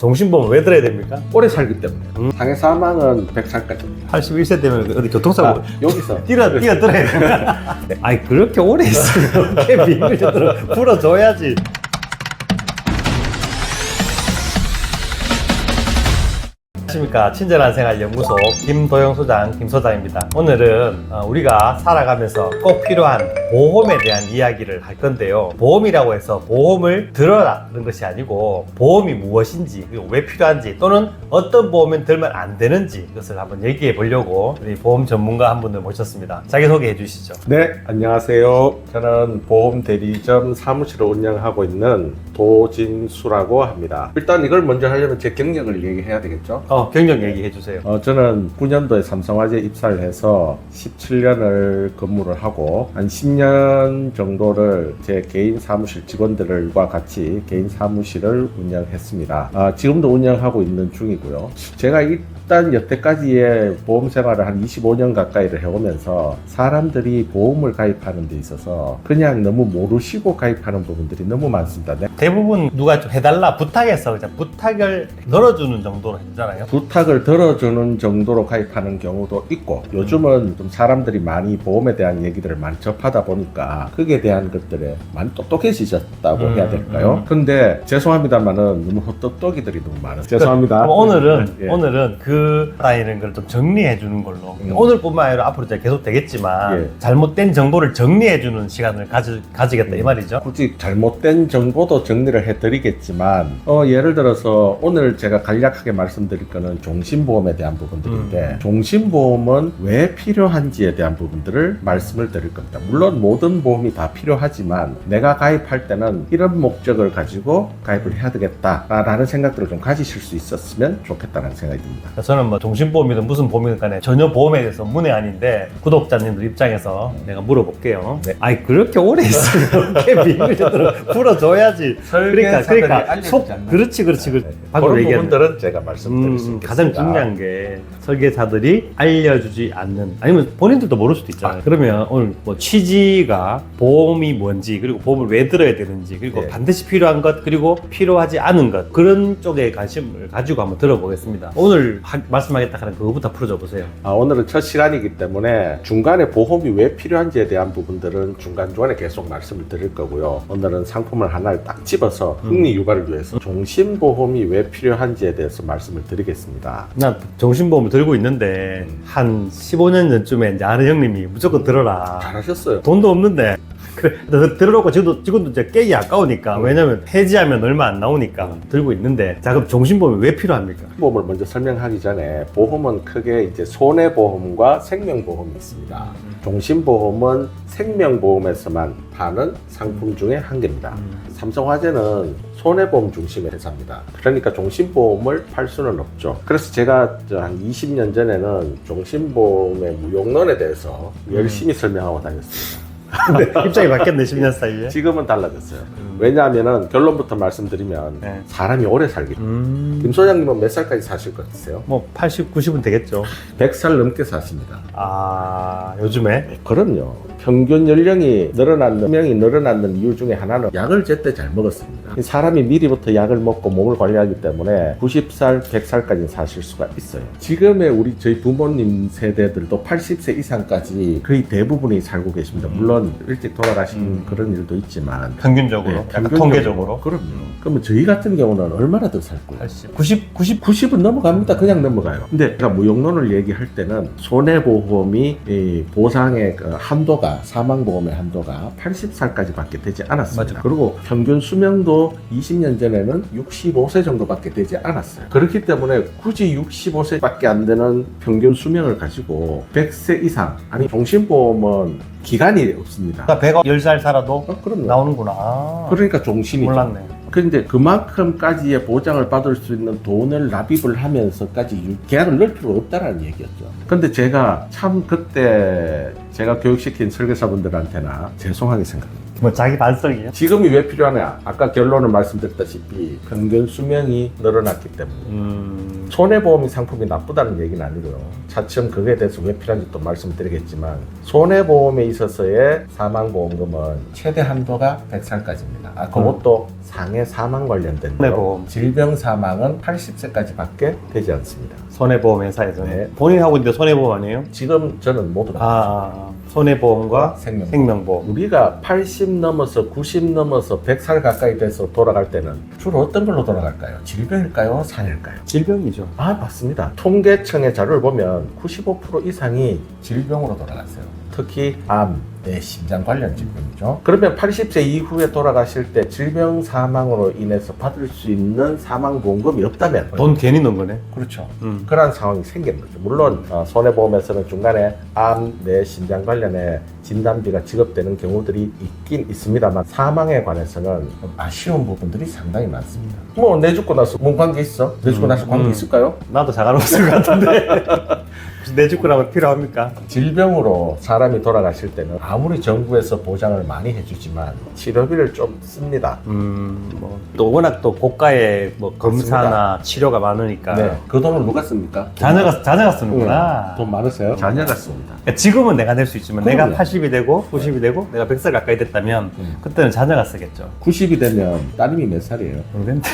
종신보험 왜 들어야 됩니까? 오래 살기 때문에. 상해 사망은 100살까지입니다. 81세 되면 어디 교통사고 여기서 뛰어들어야 됩니다. 아니 그렇게 오래 있으면 비밀 좀 풀어줘야지. 안녕하십니까. 친절한 생활 연구소 김도영 소장 김소장입니다. 오늘은 우리가 살아가면서 꼭 필요한 보험에 대한 이야기를 할 건데요. 보험이라고 해서 보험을 들어라 그런 것이 아니고 보험이 무엇인지 그리고 왜 필요한지 또는 어떤 보험은 들면 안 되는지 이것을 한번 얘기해 보려고 우리 보험 전문가 한 분을 모셨습니다. 자기소개해 주시죠. 네, 안녕하세요. 저는 보험 대리점 사무실을 운영하고 있는 도진수라고 합니다. 일단 이걸 먼저 하려면 제 경력을 얘기해야 되겠죠? 경력 얘기해 주세요. 저는 9년도에 삼성화재 입사를 해서 17년을 근무를 하고 한 10년 정도를 제 개인 사무실 직원들과 같이 개인 사무실을 운영했습니다. 지금도 운영하고 있는 중이고요. 제가 일단 여태까지의 보험 생활을 한 25년 가까이를 해오면서 사람들이 보험을 가입하는 데 있어서 그냥 너무 모르시고 가입하는 부분들이 너무 많습니다. 대부분 누가 좀 해달라 부탁해서 그냥 부탁을 널어주는 정도로 했잖아요. 부탁을 들어주는 정도로 가입하는 경우도 있고 요즘은 좀 사람들이 많이 보험에 대한 얘기들을 많이 접하다 보니까 거기에 대한 것들에 많이 똑똑해지셨다고 해야 될까요? 근데 죄송합니다만은 너무 헛똑똑이들이 너무 많아요. 죄송합니다. 오늘은 그 라인을 좀 정리해 주는 걸로 오늘뿐만 아니라 앞으로 이제 계속 되겠지만 잘못된 정보를 정리해 주는 시간을 가지겠다 이 말이죠. 굳이 잘못된 정보도 정리를 해드리겠지만 예를 들어서 오늘 제가 간략하게 말씀드릴 거는 종신보험에 대한 부분들인데 종신보험은 왜 필요한지에 대한 부분들을 말씀을 드릴 겁니다. 물론 모든 보험이 다 필요하지만 내가 가입할 때는 이런 목적을 가지고 가입을 해야 되겠다라는 생각들을 좀 가지실 수 있었으면 좋겠다는 생각이 듭니다. 저는 뭐 종신보험이든 무슨 보험이든 간에 전혀 보험에 대해서 문외 아닌데 구독자님들 입장에서 내가 물어볼게요. 네. 아니 그렇게 오래 있으면 비밀 좀 풀어줘야지. 그러니까 그렇지. 그런 부분들은 제가 말씀드리겠습니다. 가장 중요한 게 설계사들이 알려주지 않는 아니면 본인들도 모를 수도 있잖아요. 그러면 오늘 뭐 취지가 보험이 뭔지 그리고 보험을 왜 들어야 되는지 그리고 반드시 필요한 것 그리고 필요하지 않은 것 그런 쪽에 관심을 가지고 한번 들어보겠습니다. 오늘 말씀하겠다 하는 그거부터 풀어줘 보세요. 오늘은 첫 시간이기 때문에 중간에 보험이 왜 필요한지에 대한 부분들은 중간중간에 계속 말씀을 드릴 거고요. 오늘은 상품을 하나를 딱 집어서 흥미 유발을 위해서 종신보험이 왜 필요한지에 대해서 말씀을 드리겠습니다. 난 종신보험을 들고 있는데 한 15년 전쯤에 이제 아는 형님이 무조건 들어라. 잘하셨어요. 돈도 없는데 그래 들어놓고 지금도 이제 깨기 아까우니까 왜냐면 해지하면 얼마 안 나오니까 들고 있는데 자 그럼 종신보험이 왜 필요합니까? 보험을 먼저 설명하기 전에 보험은 크게 이제 손해보험과 생명보험이 있습니다. 종신보험은 생명보험에서만 파는 상품 중에 한 개입니다. 삼성화재는 손해보험 중심의 회사입니다. 그러니까 종신보험을 팔 수는 없죠. 그래서 제가 한 20년 전에는 종신보험의 무용론에 대해서 열심히 설명하고 다녔습니다. 근데 입장이 바뀌었네 10년 사이에. 지금은 달라졌어요. 왜냐하면은 결론부터 말씀드리면 사람이 오래 살기. 김 소장님은 몇 살까지 사실 것 같으세요? 뭐 80, 90은 되겠죠. 100살 넘게 사십니다. 요즘에? 그럼요. 평균 연령이 늘어났는, 수명이 늘어났는 이유 중에 하나는 약을 제때 잘 먹었습니다. 사람이 미리부터 약을 먹고 몸을 관리하기 때문에 90살, 100살까지 사실 수가 있어요. 지금의 저희 부모님 세대들도 80세 이상까지 거의 대부분이 살고 계십니다. 물론 일찍 돌아가신 그런 일도 있지만 평균적으로? 통계적으로? 그럼요. 그러면 저희 같은 경우는 얼마나 더 살 거예요? 80, 90은 넘어갑니다. 그냥 넘어가요. 근데 제가 무용론을 얘기할 때는 손해보험이 보상의 한도가 사망보험의 한도가 80살까지 밖에 되지 않았습니다. 맞아. 그리고 평균 수명도 20년 전에는 65세 정도밖에 되지 않았어요. 그렇기 때문에 굳이 65세밖에 안 되는 평균 수명을 가지고 100세 이상 아니 종신보험은 기간이 없습니다. 110살 살아도 그럼요. 나오는구나. 그러니까 종신이죠. 몰랐네. 그런데 그만큼까지의 보장을 받을 수 있는 돈을 납입을 하면서까지 계약을 넣을 필요가 없다는 얘기였죠. 근데 제가 참 그때 제가 교육시킨 설계사분들한테나 죄송하게 생각합니다. 뭐 자기 반성이요? 지금이 왜 필요하냐? 아까 결론을 말씀드렸다시피 평균 수명이 늘어났기 때문에 손해보험이 상품이 나쁘다는 얘기는 아니고요. 차츰 그거에 대해서 왜 필요한지 또 말씀드리겠지만 손해보험에 있어서의 사망보험금은 최대 한도가 100살까지입니다. 그것도 상해 사망 관련된 손해보험. 질병 사망은 80세까지밖에 되지 않습니다. 손해보험 회사에서는. 네. 본인 하고 있는데 손해보험 아니에요? 지금 저는 모두 손해보험과 생명보험. 생명보험. 우리가 80 넘어서 90 넘어서 100살 가까이 돼서 돌아갈 때는 주로 어떤 걸로 돌아갈까요? 질병일까요? 상해일까요? 질병이죠. 맞습니다. 통계청의 자료를 보면 95% 이상이 질병으로 돌아갔어요. 특히 암, 심장 관련 질병이죠. 그러면 80세 이후에 돌아가실 때 질병 사망으로 인해서 받을 수 있는 사망보험금이 없다면 돈 괜히 넣은 거네. 그렇죠. 그러한 상황이 생기는 거죠. 물론 손해보험에서는 중간에 암, 심장 관련해 진단비가 지급되는 경우들이 있긴 있습니다만 사망에 관해서는 아쉬운 부분들이 상당히 많습니다. 뭐 내 죽고 나서 뭔 관계 있어? 내 죽고 나서 관계 있을까요? 나도 자갈 없을 것 같은데. 혹시 내 죽고라면 필요합니까? 질병으로 사람이 돌아가실 때는 아무리 정부에서 보장을 많이 해주지만 치료비를 좀 씁니다. 또 워낙 또 고가의 뭐 검사나 치료가 많으니까. 네, 그 돈을 누가 씁니까? 자녀가 쓰는구나. 돈 많으세요? 자녀가 씁니다. 그러니까 지금은 내가 낼 수 있지만 그럼요. 내가 80이 되고 90이 되고 내가 100살 가까이 됐다면 그때는 자녀가 쓰겠죠. 90이 되면 따님이 몇 살이에요? 모르겠는데.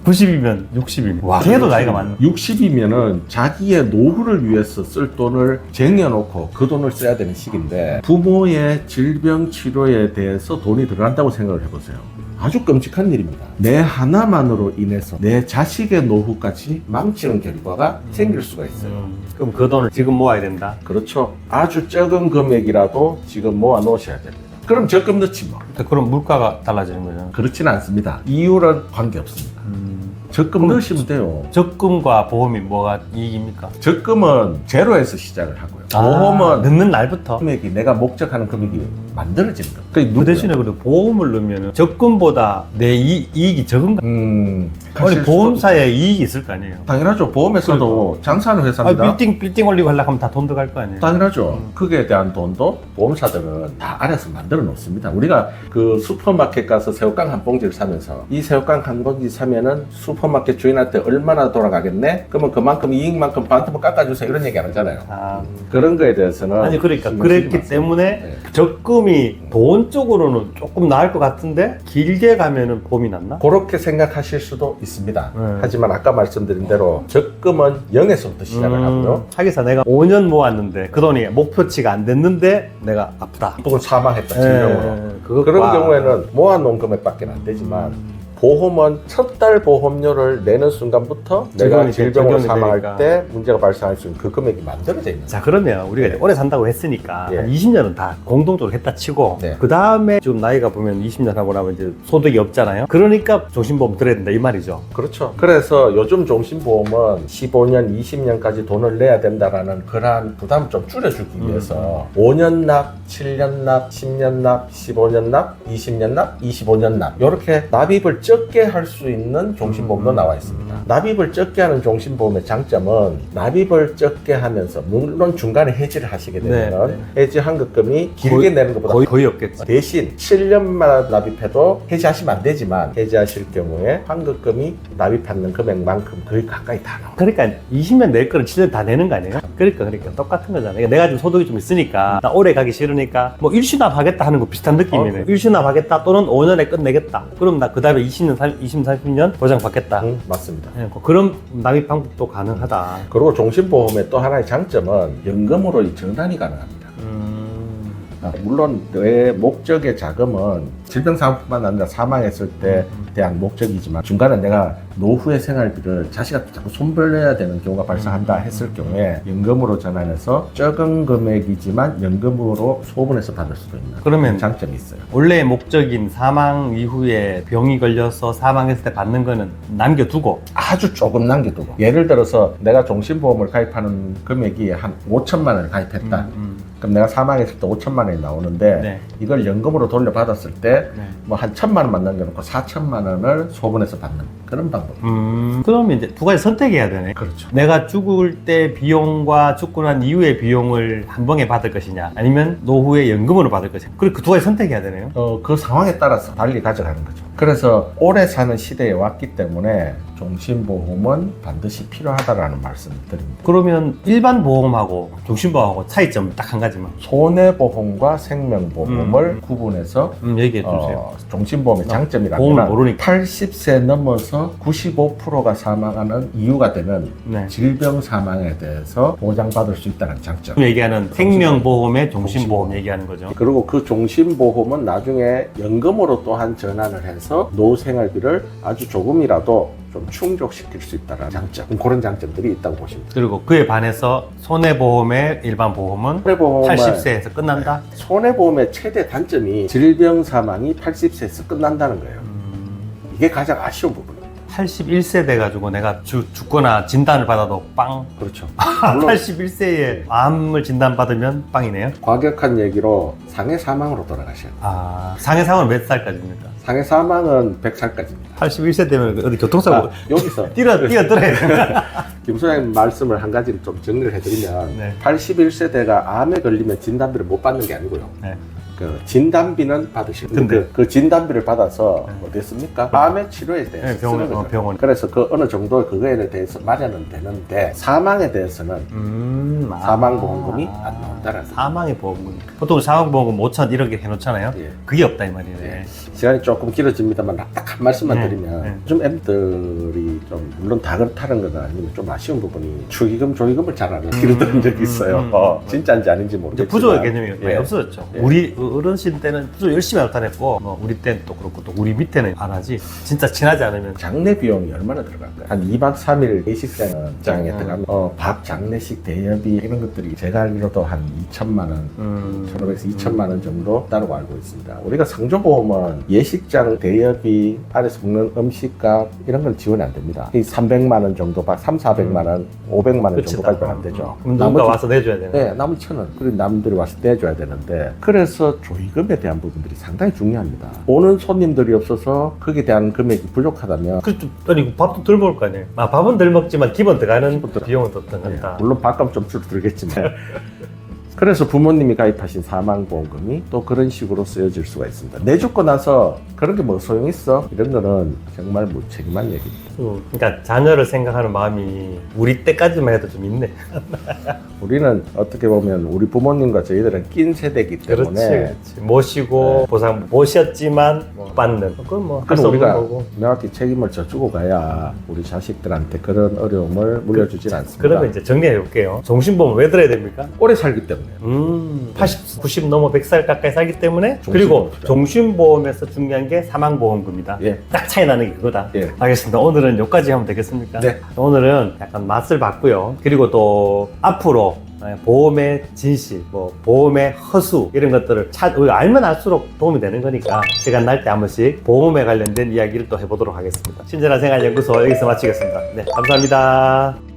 90이면 60이면 걔도 나이가 많네. 60이면은 자기의 노후를 위해서 쓸 돈을 쟁여놓고 그 돈을 써야 되는 시기인데 부모의 질병 치료에 대해서 돈이 들어간다고 생각을 해보세요. 아주 끔찍한 일입니다. 내 하나만으로 인해서 내 자식의 노후까지 망치는 결과가 생길 수가 있어요. 그럼 그 돈을 지금 모아야 된다. 그렇죠. 아주 적은 금액이라도 지금 모아 놓으셔야 됩니다. 그럼 적금 넣지 뭐. 그럼 물가가 달라지는 거죠. 그렇지는 않습니다. 이율은 관계없습니다. 적금 넣으시면 돼요. 적금과 보험이 뭐가 이익입니까? 적금은 제로에서 시작을 하고요. 보험은 넣는 날부터. 금액이 내가 목적하는 금액이 만들어지는 거예요. 그 대신에 그래도 보험을 넣으면 적금보다 내 이익이 적은가? 아니 보험사에 이익이 있을 거 아니에요. 당연하죠. 보험에서도 장사하는 회사입니다. 빌딩 올리고 하려고 하면 다 돈 들어갈 거 아니에요. 당연하죠. 그거에 대한 돈도 보험사들은 다 알아서 만들어 놓습니다. 우리가 그 슈퍼마켓 가서 새우깡 한 봉지를 사면서 이 새우깡 한 봉지 사면은 슈퍼마켓 주인한테 얼마나 돌아가겠네? 그러면 그만큼 이익만큼 반토막 깎아주세요. 이런 얘기 안 하잖아요. 그런 거에 대해서는 아니 그러니까 그랬기 때문에 적금이 돈 쪽으로는 조금 나을 것 같은데 길게 가면은 보험이 낫나? 그렇게 생각하실 수도 있습니다. 하지만 아까 말씀드린 대로 적금은 0에서부터 시작을 하고요. 하기사 내가 5년 모았는데 그 돈이 목표치가 안 됐는데 내가 아프다. 혹은 사망했다 질병으로. 그런 그것과 경우에는 모아놓은 금액밖에 안 되지만 보험은 첫 달 보험료를 내는 순간부터 내가 질병으로 사망할 되니까. 때 문제가 발생할 수 있는 그 금액이 만들어져 있는 거예요. 자 그러면 우리가 이제 오래 산다고 했으니까 예. 한 20년은 다 공동적으로 했다 치고 네. 그 다음에 지금 나이가 보면 20년 하고 나면 이제 소득이 없잖아요. 그러니까 종신보험 들어야 된다 이 말이죠. 그렇죠. 그래서 요즘 종신보험은 15년, 20년까지 돈을 내야 된다라는 그러한 부담을 좀 줄여주기 위해서 5년 납, 7년 납, 10년 납, 15년 납, 20년 납, 25년 납 이렇게 납입을 적게 할 수 있는 종신보험도 나와 있습니다. 납입을 적게 하는 종신보험의 장점은 납입을 적게 하면서 물론 중간에 해지를 하시게 되면 해지 환급금이 길게 내는 것보다 거의 없겠지. 대신 7년만 납입해도 해지하시면 안 되지만 해지하실 경우에 환급금이 납입하는 금액만큼 거의 가까이 다 나와요. 그러니까 20년 낼 거를 7년 다 내는 거 아니에요? 그러니까 똑같은 거잖아요. 그러니까 내가 지금 소득이 좀 있으니까 나 오래 가기 싫으니까 뭐 일시납 하겠다 하는 거 비슷한 느낌이네. 일시납 하겠다 또는 5년에 끝내겠다. 그럼 나 그 다음에 20년, 30년 보장받겠다. 맞습니다. 그런 납입 방법도 가능하다. 그리고 종신보험의 또 하나의 장점은 연금으로 이 전환이 가능합니다. 물론 내 목적의 자금은 질병사고뿐만 아니라 사망했을 때 대한 목적이지만 중간에 내가 노후의 생활비를 자식한테 자꾸 손벌려야 되는 경우가 발생한다 했을 경우에 연금으로 전환해서 적은 금액이지만 연금으로 소분해서 받을 수도 있는 그러면 장점이 있어요. 원래의 목적인 사망 이후에 병이 걸려서 사망했을 때 받는 거는 남겨두고 아주 조금 남겨두고 예를 들어서 내가 종신보험을 가입하는 금액이 한 5천만 원을 가입했다. 그럼 내가 사망했을 때 5천만 원이 나오는데 이걸 연금으로 돌려받았을 때 뭐 한 1,000만 원만 남겨놓고 4천만 원을 소분해서 받는 그런 방법. 그러면 이제 두 가지 선택해야 되네. 그렇죠. 내가 죽을 때 비용과 죽고 난 이후의 비용을 한 번에 받을 것이냐, 아니면 노후에 연금으로 받을 것이냐. 그리고 그 두 가지 선택해야 되네요. 그 상황에 따라서 달리 가져가는 거죠. 그래서 오래 사는 시대에 왔기 때문에 종신보험은 반드시 필요하다라는 말씀을 드립니다. 그러면 일반 보험하고 종신보험하고 차이점은 딱 한 가지만 손해보험과 생명보험을 구분해서 얘기해 주세요. 종신보험의 장점이라면 보험을 모르니까. 80세 넘어서 95%가 사망하는 이유가 되는 네. 질병 사망에 대해서 보장받을 수 있다는 장점. 지금 얘기하는 생명보험의 종신보험 얘기하는 거죠. 그리고 그 종신보험은 나중에 연금으로 또한 전환을 해서 노후 생활비를 아주 조금이라도 좀 충족시킬 수 있다는 장점, 그런 장점들이 있다고 보시면 돼요. 그리고 그에 반해서 손해보험의 일반 보험은 손해보험은 80세에서 끝난다? 손해보험의 최대 단점이 질병 사망이 80세에서 끝난다는 거예요. 이게 가장 아쉬운 부분입니다. 81세 돼가지고 내가 죽거나 진단을 받아도 빵. 그렇죠. 아, 물론 81세에 암을 진단받으면 빵이네요. 과격한 얘기로 상해 사망으로 돌아가셔야 돼요. 아, 상해 사망은 몇 살까지입니까? 상해 사망은 100살까지입니다. 81세 되면 어디 교통사고 여기서 뛰어들어야 되나? 김 소장님 말씀을 한 가지를 좀 정리를 해드리면 네. 81세대가 암에 걸리면 진단비를 못 받는 게 아니고요. 네. 그 진단비는 받으시고 근데? 그 진단비를 받아서 네. 어디 씁니까? 암의 치료에 대해서 네, 병원, 쓰는 거죠. 병원. 그래서 그 어느 정도 그거에 대해서 마련은 되는데 사망에 대해서는 사망보험금이 안 나온다라는 거죠. 사망의 보험금. 보통 사망보험금 5천 이렇게 해놓잖아요. 예. 그게 없다 이 말이네. 예. 시간이 조금 길어집니다만 딱 한 말씀만 네, 드리면 네. 좀 M들이 좀 물론 다 그렇다는 건 아니면 좀 아쉬운 부분이 축의금 조의금을 잘 안 하는 들은 적이 있어요. 진짜인지 아닌지 이제 모르겠지만 부조의 개념이 많이 예. 없어졌죠. 예. 우리 어르신 때는 부조 열심히 나타냈고, 뭐 우리 때는 또 그렇고 또 우리 밑에는 안 하지. 진짜 친하지 않으면. 장례 비용이 얼마나 들어갈까요? 한 2박 3일 예식장에 들어가면 밥, 장례식, 대여비 이런 것들이 제가 알기로도 한 2천만 원 1,500에서 2천만 원 정도 따르고 알고 있습니다. 우리가 상조보험은 예식장 대여비, 안에서 먹는 음식값 이런 건 지원이 안 됩니다. 이 300만 원 정도, 3,400만 원, 500만 원 정도까지는 안 되죠. 그럼 누군가 와서 내줘야 되는. 네, 나머지 1,000원. 그리고 남들이 와서 내줘야 되는데 그래서 조의금에 대한 부분들이 상당히 중요합니다. 오는 손님들이 없어서 거기에 대한 금액이 부족하다면 그렇죠. 아니 밥도 덜 먹을 거 아니에요. 아, 밥은 덜 먹지만 기본 들어가는 기본 비용은 더 들어간다. 물론 밥값 좀 줄어들겠지만 그래서 부모님이 가입하신 사망보험금이 또 그런 식으로 쓰여질 수가 있습니다. 내죽고 나서 그런 게 뭐 소용있어? 이런 거는 정말 무책임한 얘기입니다. 그러니까 자녀를 생각하는 마음이 우리 때까지만 해도 좀 있네. 우리는 어떻게 보면 우리 부모님과 저희들은 낀 세대이기 때문에 그렇지. 모시고 보상 모셨지만 못 받는. 그건 뭐 할 그럼 수 없는 우리가 거고. 명확히 책임을 져주고 가야 우리 자식들한테 그런 어려움을 물려주질 않습니다. 그러면 이제 정리해 볼게요. 종신보험 왜 들어야 됩니까? 오래 살기 때문에 80, 90 넘어 100살 가까이 살기 때문에 종신보험 그리고 필요하다. 종신보험에서 중요한 게 사망보험금이다. 예. 딱 차이 나는 게 그거다. 예. 알겠습니다. 오늘은 여기까지 하면 되겠습니까? 네. 오늘은 약간 맛을 봤고요. 그리고 또 앞으로 보험의 진실, 뭐 보험의 허수 이런 것들을 우리가 알면 알수록 도움이 되는 거니까 시간 날 때 한 번씩 보험에 관련된 이야기를 또 해보도록 하겠습니다. 친절한 생활연구소 여기서 마치겠습니다. 네, 감사합니다.